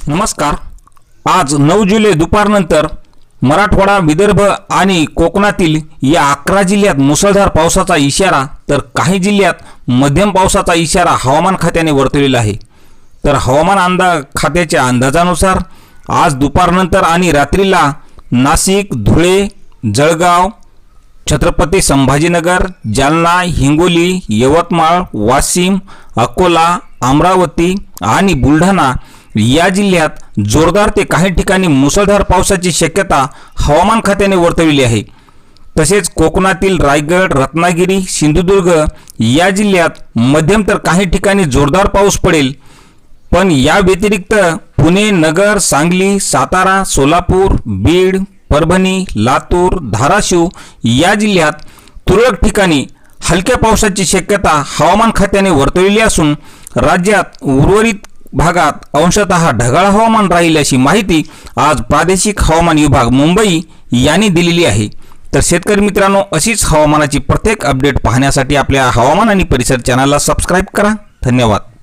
नमस्कार। आज 9 जुलै दुपारनंतर मराठवाडा, विदर्भ आणि कोकणातील या 11 जिल्ह्यात मुसळधार पावसाचा इशारा तर काही जिल्ह्यात मध्यम पावसाचा इशारा हवामान खात्याने वर्तवलेला आहे। तर हवामान खात्याच्या अंदाजानुसार आज दुपारनंतर आणि रात्रीला नाशिक, धुळे, जळगाव, छत्रपती संभाजीनगर, जालना, हिंगोली, यवतमाळ, वाशिम, अकोला, अमरावती आणि बुलढाणा या जिल्ह्यात जोरदार ते काही ठिकाणी मुसळधार पावसाची शक्यता हवामान खात्याने वर्तवली आहे। तसेच कोकणातील रायगड, रत्नागिरी, सिंधुदुर्ग या जिल्ह्यात मध्यम तर काही ठिकाणी जोरदार पाऊस पडेल। पण या व्यतिरिक्त पुणे, नगर, सांगली, सातारा, सोलापूर, बीड, परभणी, लातूर, धाराशिव या जिल्ह्यात तुरळक ठिकाणी हलक्या पावसाची शक्यता हवामान खात्याने वर्तवली असून राज्यात उर्वरित भागात अंशतः ढगाळ हवामान राहील अशी माहिती आज प्रादेशिक हवामान विभाग मुंबई यांनी दिलेली आहे। तर शेतकरी मित्रांनो, अशीच हवामानाची प्रत्येक अपडेट पाहण्यासाठी आपल्या हवामान आणि परिसर चॅनलला सबस्क्राइब करा। धन्यवाद।